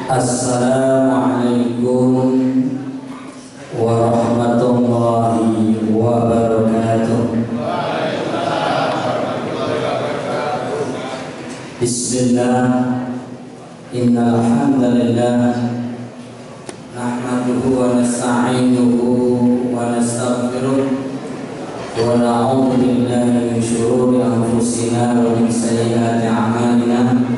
Assalamualaikum warahmatullahi wabarakatuh. Bismillah. Innal hamdalillah nahmaduhu wa nasta'inuhu wa nastaghfiruh wa na'udzu billahi min shururi anfusina wa min sayyiati a'malina.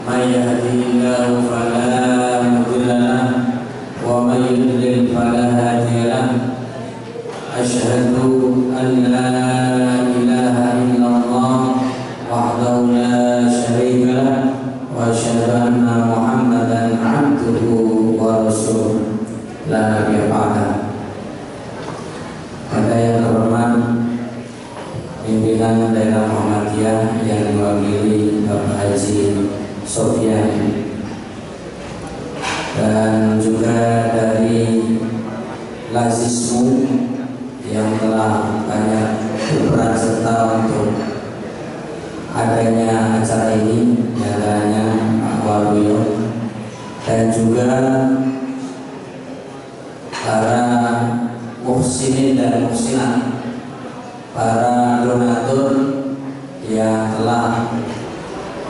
May yahdihillahu fala mudilla lahu wa may yudlil fala hadiya lahu. Asyhadu an la ilaha illallah wahdahu la syarika lahu wa asyhadu anna Muhammadan abduhu wa rasuluh la nabiyya ba'dahu. Pada yang terhormat pimpinan daerah Muhammadiyah yang diwakili Bapak Haji Sofyan, dan juga dari Lazismu yang telah banyak berperan serta untuk adanya acara ini, diantaranya Pak Waluyo, dan juga para muhsinin dan muhsinat, para donatur yang telah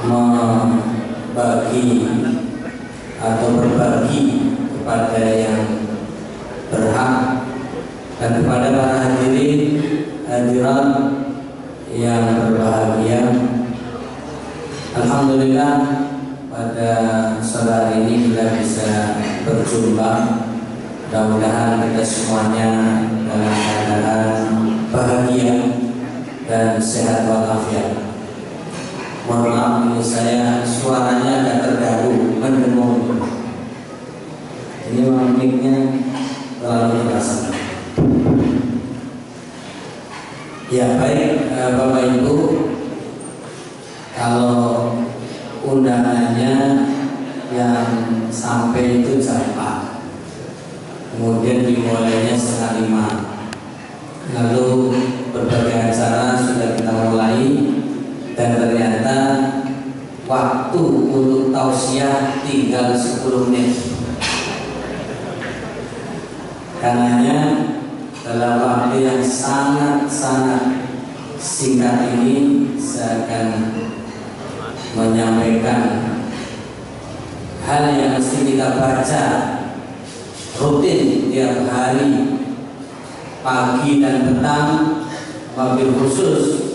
membagi atau berbagi kepada yang berhak, dan kepada para hadirin hadirat yang berbahagia. Alhamdulillah pada sore hari ini kita bisa berjumpa. Mudah-mudahan kita semuanya dalam keadaan bahagia dan sehat walafiat. Mohon maaf, ini saya suaranya agak terganggu, mendengung. Ini mic-nya terlalu keras. Ya baik, Bapak Ibu, kalau undangannya yang sampai itu jam 4, kemudian dimulainya 4:30, lalu berbagai acara sudah kita mulai. Dan ternyata waktu untuk tausiah tinggal 10 menit. Karenanya dalam waktu yang sangat-sangat singkat ini saya akan menyampaikan hal yang mesti kita baca rutin tiap hari, pagi dan petang, wabil khusus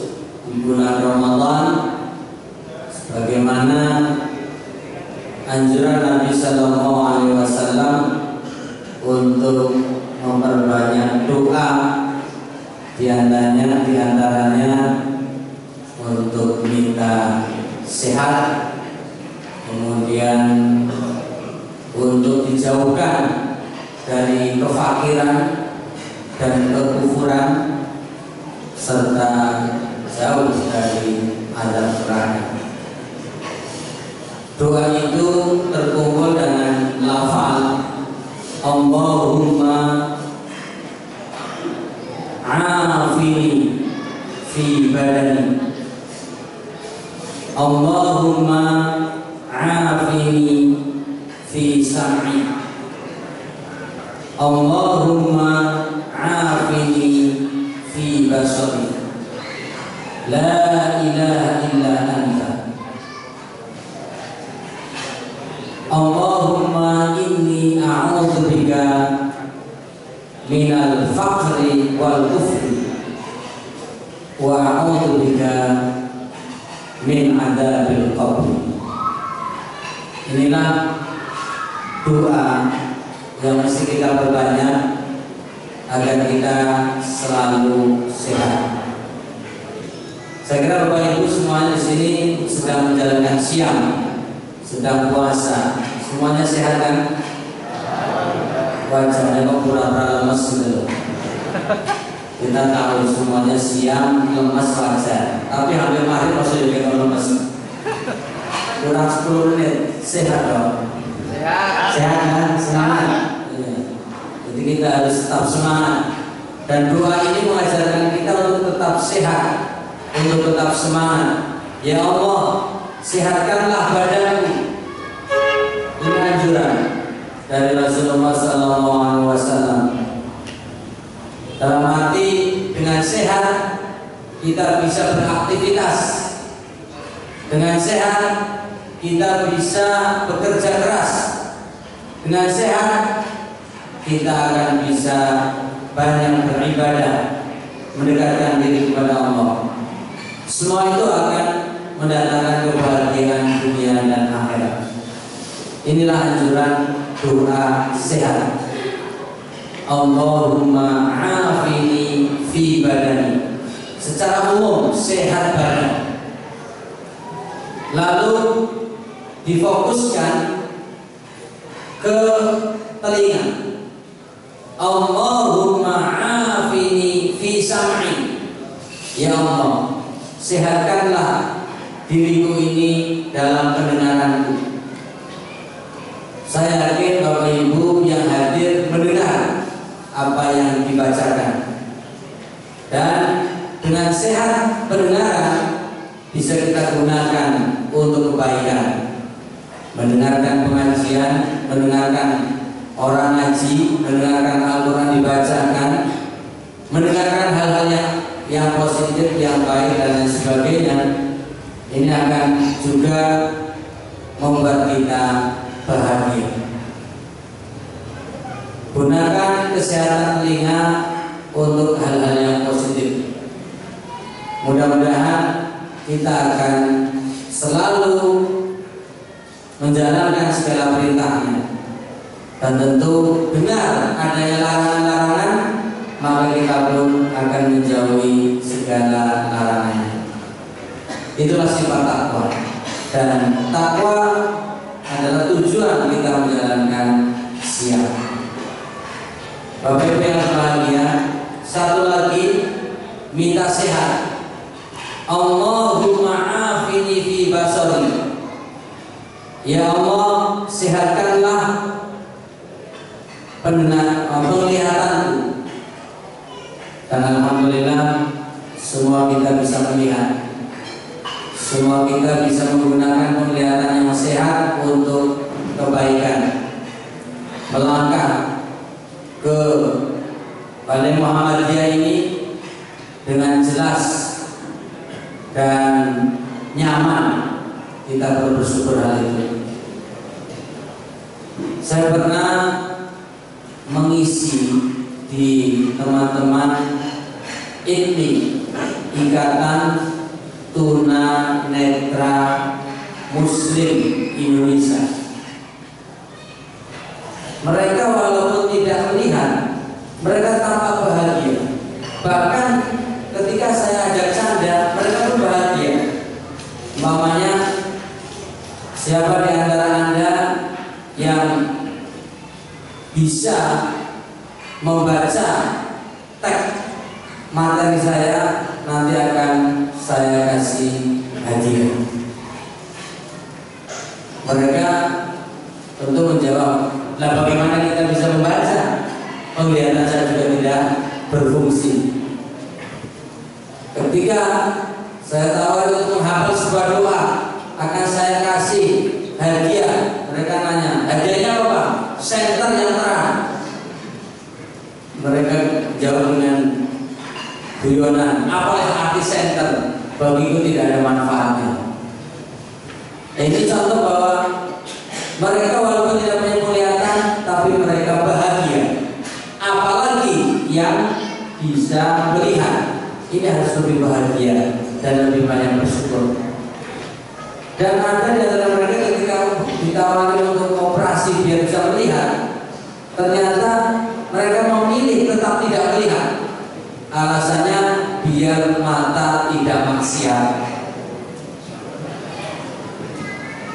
di bulan Ramadan, sebagaimana anjuran Nabi Sallallahu Alaihi Wasallam untuk memperbanyak doa, diantaranya untuk minta sehat, kemudian untuk dijauhkan dari kefakiran dan kekufuran, serta jauh dari azab neraka. Doa itu terkumpul dengan lafal Allahumma afini fi badani, Allahumma afini fi sam'i, Allahumma afini fi basari, la ilaha illa anta, Allahumma inni a'udzubika minal faqri wal kufri wa a'udzubika min adzabil qabr. Inilah doa yang mesti kita perbanyak agar kita selalu sehat. Saya kira Bapak Ibu semuanya di sini sedang menjalankan siam, sedang puasa, semuanya sehat kan? Wajahnya kok pura-pura lemes gitu. Kita tahu semuanya siam, lemes wajar, tapi hampir maghrib masih juga lemes. Kurang 10 menit, sehat dong? Sehat. Sehat kan? Semangat. Jadi kita harus tetap semangat. Dan doa ini mengajarkan kita untuk tetap sehat, untuk tetap semangat. Ya Allah, sehatkanlah badanku, dari Rasulullah SAW. Dalam arti dengan sehat kita bisa beraktivitas, dengan sehat kita bisa bekerja keras, dengan sehat kita akan bisa banyak beribadah, mendekatkan diri kepada Allah. Semua itu akan mendatangkan kebahagiaan dunia dan akhirat. Inilah anjuran doa sehat. Allahumma afini fi badani. Secara umum sehat badan. Lalu difokuskan ke telinga. Allahumma afini fi sam'i. Ya Allah, sehatkanlah diriku ini dalam pendengaranku. Saya yakin Bapak Ibu yang hadir mendengar apa yang dibacakan. Dan dengan sehat pendengaran bisa kita gunakan untuk kebaikan. Mendengarkan pengajian, mendengarkan orang ngaji, mendengarkan Al-Quran dibacakan, mendengarkan hal-hal yang positif, yang baik dan lain sebagainya. Ini akan juga membuat kita bahagia. Gunakan kesehatan telinga untuk hal-hal yang positif. Mudah-mudahan kita akan selalu menjalankan segala perintahnya. Dan tentu benar adanya larangan-larangan, maka kita pun akan menjauhi segala larangannya. Itulah sifat takwa. Dan takwa adalah tujuan kita menjalankan siap. Bapak Ibu yang bahagia, satu lagi minta sehat. Allahumma afini fi basari. Ya Allah, sehatkanlah penglihatanku. Dan alhamdulillah semua kita bisa melihat. Semua kita bisa menggunakan penglihatan yang sehat untuk kebaikan. Melangkah ke Balai Muhammadiyah ini dengan jelas dan nyaman, kita perlu bersyukur hal itu. Saya pernah mengisi di teman-teman ini Ikatan Tuna Netra Muslim Indonesia. Mereka walaupun tidak melihat, mereka tampak bahagia. Bahkan ketika saya ajak canda, mereka pun bahagia. Umpamanya, siapa di antara Anda yang bisa membaca teks materi saya, nanti akan saya kasih hadiah. Mereka tentu menjawab, lah bagaimana kita bisa membaca? Penglihatan saya juga tidak berfungsi. Ketika saya tahu untuk menghafal sebuah doa, akan saya kasih hadiah. Mereka nanya, hadiahnya apa? Senter yang terang. Mereka jawab dengan guyonan, apa arti senter? Bagiku tidak ada manfaatnya. Ini contoh bahwa mereka walaupun tidak punya penglihatan, tapi mereka bahagia. Apalagi yang bisa melihat, ini harus lebih bahagia dan lebih banyak bersyukur. Dan ada di antara mereka ketika ditawari untuk operasi biar bisa melihat, ternyata mereka memilih tetap tidak melihat. Alasannya biar mata tidak maksiat.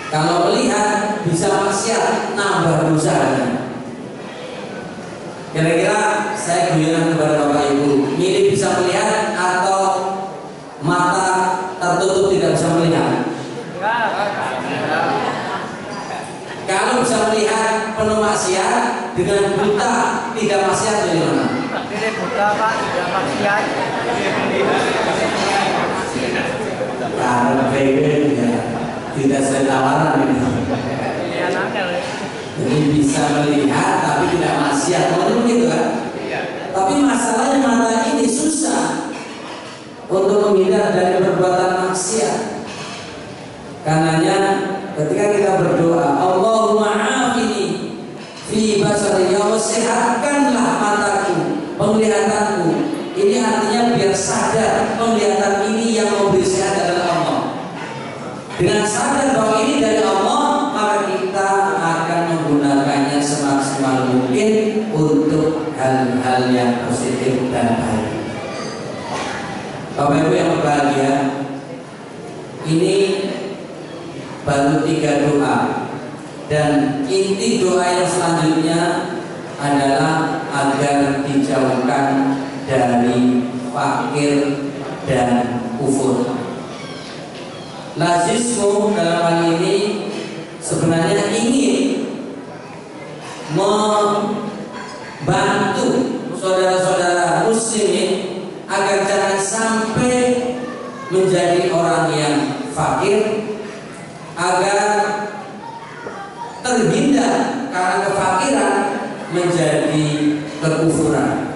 Kalau melihat bisa maksiat, nambah dosanya. Kira-kira saya guyonan kepada Bapak Ibu, milih bisa melihat atau mata tertutup tidak bisa melihat? Kalau bisa melihat penuh maksiat, dengan buta tidak maksiat, bagaimana? Pilih buta Pak, tidak maksiat. Karena tidak saya tawaran ini. Jadi bisa melihat tapi tidak maksiat, begitu kan? Tapi masalahnya mata ini susah untuk menghindar dari perbuatan maksiat. Karenanya ketika kita berdoa, Allahumma afini fi basari, ya Allah sehatkanlah mataku, penglihatanku. Ini artinya biar sadar penglihatan ini yang memberi sehat adalah Allah. Dengan sadar bahwa ini dari Allah, maka kita akan menggunakannya semaksimal mungkin untuk hal-hal yang positif dan baik. Bapak Ibu yang berbahagia, ini baru 3 doa, dan inti doa yang selanjutnya adalah agar dijauhkan dari fakir dan kufur. Lazismu dalam hal ini sebenarnya ingin membantu saudara-saudara muslimin agar jangan sampai menjadi orang yang fakir, agar terhindar karena kefakiran menjadi kekufuran.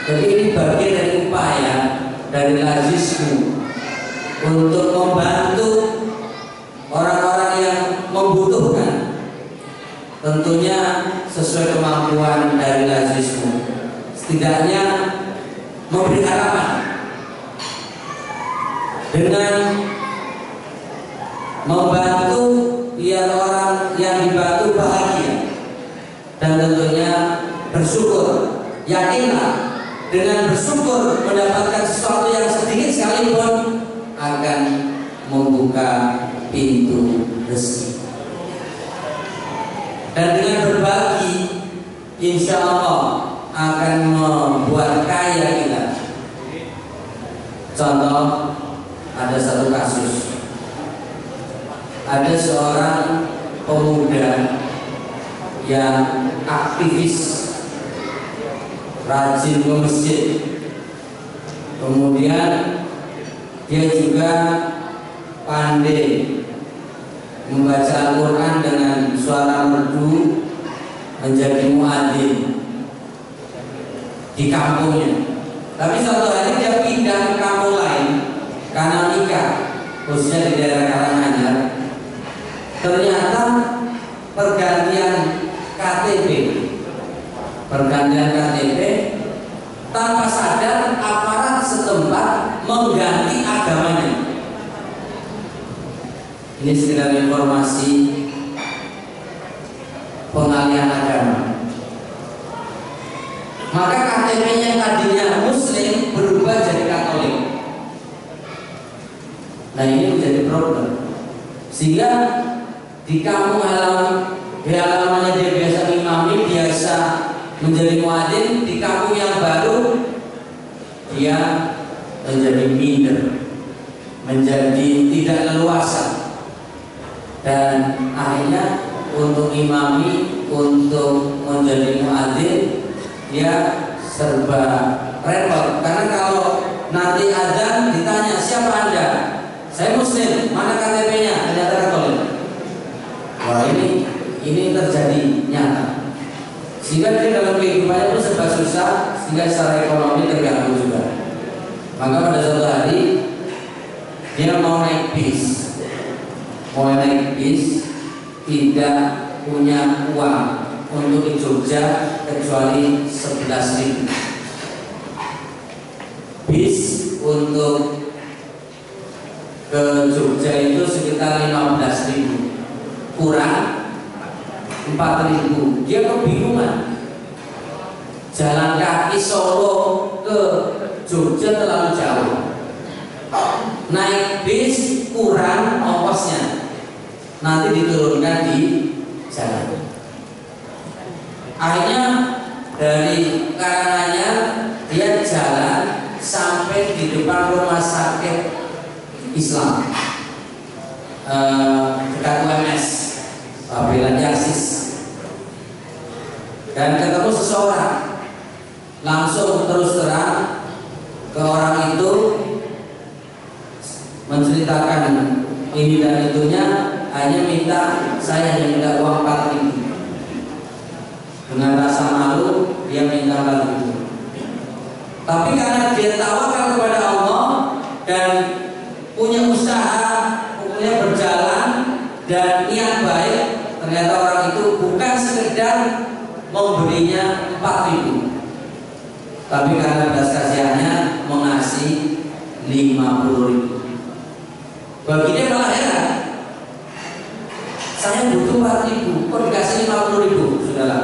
Jadi ini bagian dari upaya dari Lazismu untuk membantu orang-orang yang membutuhkan, tentunya sesuai kemampuan dari Lazismu, setidaknya memberi harapan dengan membantu biar orang yang dibantu bahagia, dan tentunya bersyukur. Yakinlah dengan bersyukur mendapatkan sesuatu yang sedikit sekalipun akan membuka pintu rezeki. Dan dengan berbagi, insya Allah akan membuat kaya kita. Contoh, ada satu kasus, ada seorang pemuda yang aktivis, rajin ke masjid, kemudian dia juga pandai membaca Al-Quran dengan suara merdu, menjadi muadzin di kampungnya. Tapi suatu hari dia pindah ke kampung lain karena nikah, khususnya di daerah Karanganyar. Ternyata pergantian KTP tanpa sadar aparat setempat mengganti agamanya. Ini sekedar informasi pengalihan agama. Maka KTP-nya yang tadinya Muslim berubah jadi Katolik. Nah, ini menjadi problem. Sehingga di kampung halamannya dia biasa ngimami, biasa menjadi muadzin, di kampung yang baru dia menjadi minder, menjadi tidak leluasa, dan akhirnya untuk imami, untuk menjadi muadzin dia serba repot. Karena kalau nanti azan ditanya siapa Anda, saya Muslim, mana KTP-nya, ternyata Katolik. Wah, ini terjadi nyata. Sehingga dia dalam kehidupannya itu serba susah, sehingga secara ekonomi terganggu juga. Maka pada suatu hari dia mau naik bis, tidak punya uang untuk di Jogja kecuali 11.000. Bis untuk ke Jogja itu sekitar 15.000, kurang 4.000. Dia kebingungan. Jalan kaki Solo ke Jogja terlalu jauh. Naik bis kurang ongkosnya. Nanti diturunkan di jalan. Akhirnya dari Karanganyar dia jalan sampai di depan rumah sakit Islam dekat UMS Pabrik Jaksis, dan ketemu seseorang. Langsung terus terang ke orang itu, menceritakan ini dan itunya, hanya minta, saya hanya minta uang 4.000. Dengan rasa malu dia minta lagi. Tapi karena dia tawakal kepada Allah dan punya usaha, punya berjalan dan niat baik, ternyata orang itu bukan sekedar memberinya 4.000, tapi karena belas kasihannya mengasih 50.000. Bagi dia malah heran, saya butuh 4.000, kok dikasih 50.000? Sudahlah,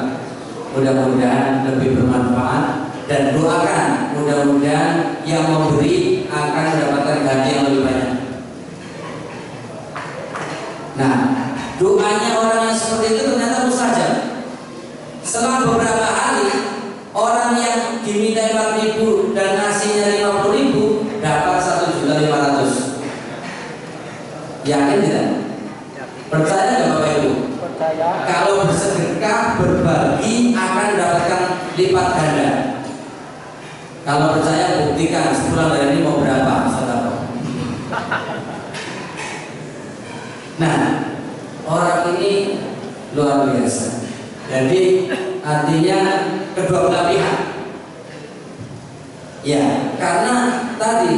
mudah-mudahan lebih bermanfaat, dan doakan mudah-mudahan yang memberi akan mendapatkan gaji yang lebih banyak. Nah, doanya orang yang seperti itu ternyata mustajab. Setelah beberapa hari, orang yang diminta 4.000 dan ngasihnya 50.000 dapat 1.500.000. Yakin tidak? Percaya nggak Bapak Ibu? Percaya. Kalau bersedekah, berbagi akan mendapatkan lipat ganda. Kalau percaya buktikan sepulang dari ini mau berapa, saudara. Nah, orang ini luar biasa. Jadi artinya kedua belah pihak. Ya, karena tadi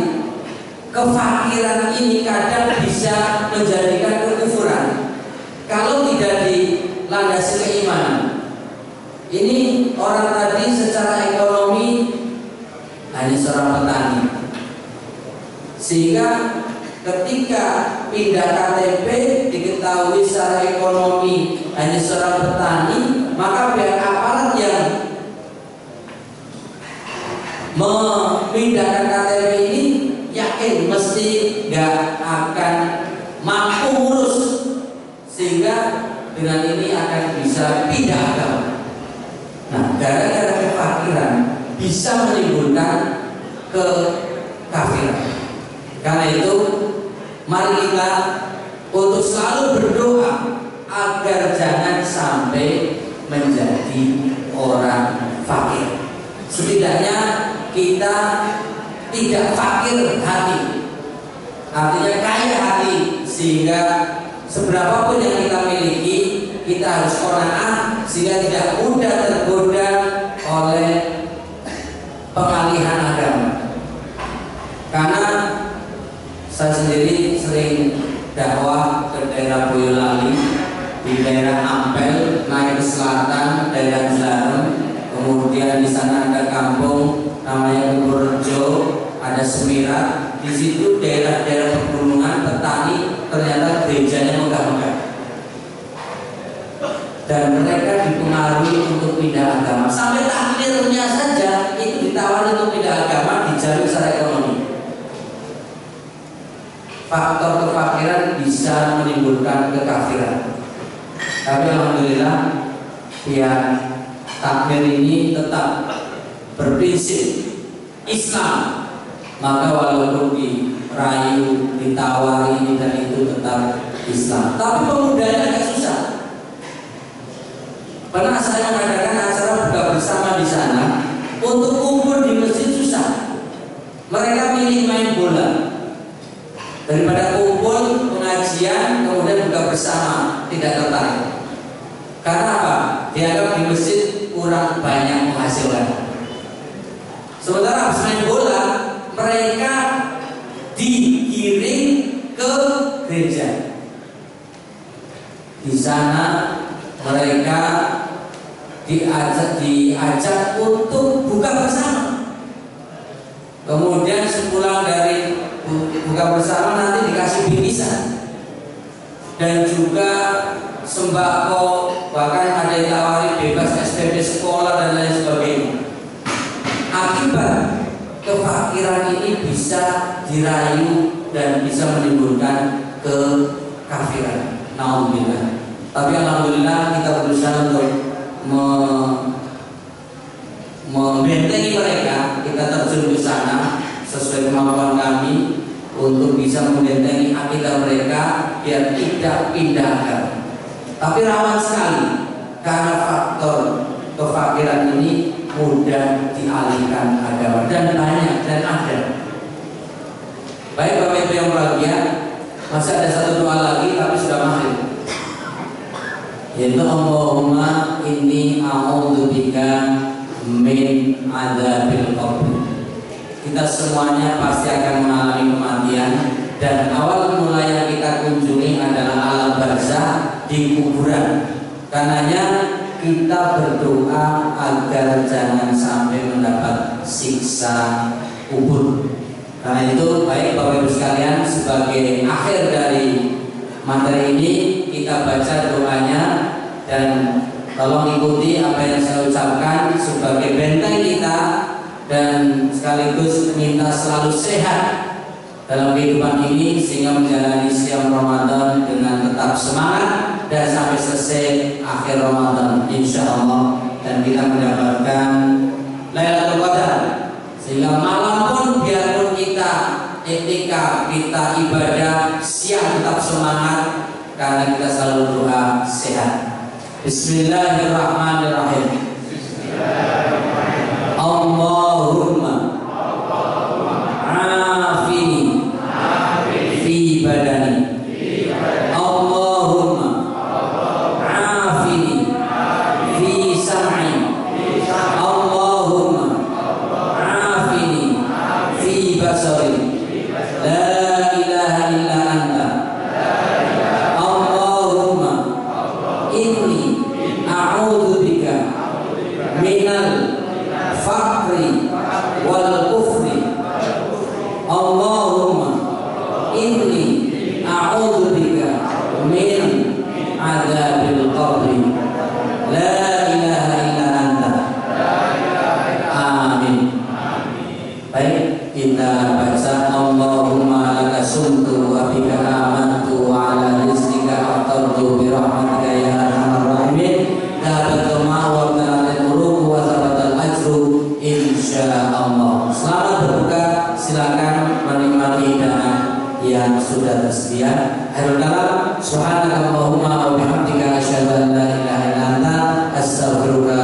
kefakiran ini kadang bisa menjadikan kekufuran kalau tidak dilandasi keimanan. Ini orang tadi secara ekonomi hanya seorang petani, sehingga ketika pindah KTP diketahui secara ekonomi hanya seorang petani, maka pihak aparat yang memindahkan KTP ini yakin mesti nggak akan mampu ngurus, sehingga dengan ini akan bisa pindah agama. Nah, gara-gara kefakiran bisa menimbulkan kekafiran. Karena itu mari kita untuk selalu berdoa agar jangan sampai menjadi orang fakir. Setidaknya kita tidak fakir hati, artinya kaya hati, sehingga seberapapun yang kita miliki kita harus qanaah, sehingga tidak mudah tergoda oleh pengalihan agama. Karena saya sendiri sering dakwah ke daerah Boyolali, di daerah Ampel, naik ke selatan, daerah Jelarem, kemudian di sana ada kampung namanya Purworejo, ada Semirat. Di situ daerah-daerah pegunungan, petani, ternyata gerejanya megah-megah, dan mereka dipengaruhi untuk pindah agama. Sampai takdirnya saja itu ditawari untuk pindah agama, dijamin secara ekonomi. Faktor kefakiran bisa menimbulkan kekafiran. Tapi alhamdulillah pihak takdir ini tetap berprinsip Islam, maka walaupun dirayu, ditawari ini dan itu tetap Islam. Tapi pemudanya agak susah. Pernah saya mengadakan acara buka bersama di sana, untuk kumpul di masjid susah. Mereka pilih main bola daripada kumpul pengajian kemudian buka bersama, tidak tertarik. Karena apa? Dianggap di masjid kurang banyak menghasilkan. Sementara habis main bola, mereka digiring ke gereja. Di sana mereka diajak untuk buka bersama. Kemudian sepulang dari buka bersama nanti dikasih bingkisan dan juga sembako, bahkan ada yang tawari bebas SPP sekolah dan lain sebagainya. Akibat kefakiran ini bisa dirayu dan bisa menimbulkan kekafiran. Nauzubillah. Tapi alhamdulillah kita berusaha untuk membentengi mereka. Kita terjun ke sana sesuai kemampuan kami untuk bisa membentengi akidah mereka biar tidak pindah agama. Tapi rawan sekali karena faktor kefakiran ini mudah dialihkan agama, dan banyak dan ada. Baik Bapak Ibu yang berbahagia, masih ada satu doa lagi tapi sudah maghrib. yaitu Allahumma inni a'udzubika min adzabil qabr. Kita semuanya pasti akan mengalami kematian, dan awal mula yang kita kunjungi adalah alam barzakh di kuburan. Karenanya kita berdoa agar jangan sampai mendapat siksa kubur. Karena itu baik Bapak Ibu sekalian, sebagai akhir dari materi ini kita baca doanya, dan tolong ikuti apa yang saya ucapkan sebagai benteng kita, dan sekaligus minta selalu sehat dalam kehidupan ini sehingga menjalani siang Ramadan dengan tetap semangat dan sampai selesai akhir Ramadan insyaallah, dan kita mendapatkan Lailatul Qadar, sehingga malam pun biarpun kita iktikaf, kita ibadah, siang tetap semangat karena kita selalu doa sehat. Bismillahirrahmanirrahim. Allahumma afini fi badani. Allahumma afini fi sam'i. Allahumma afini fi basari. La ilaha illa anta. Allahumma inni a'udzubika minal faqri wal kufri. Allahumma inni a'udzubika min adzabil qabri. La ilaha illa anta. Amin. Baik, kita baca Allahumma laka sumtu wa bika amantu wa ala rizqika aftartu bi rahmatika ya arhamar rahimin. Dapat wa barakat muluk wa thabatal ajru insyaallah. Selamat berbuka, silakan menikmati hidangan yang sudah tersedia. Akhirul kalam, subhanakallahumma wa bihamdika asyhadu an la ilaha illa anta astaghfiruka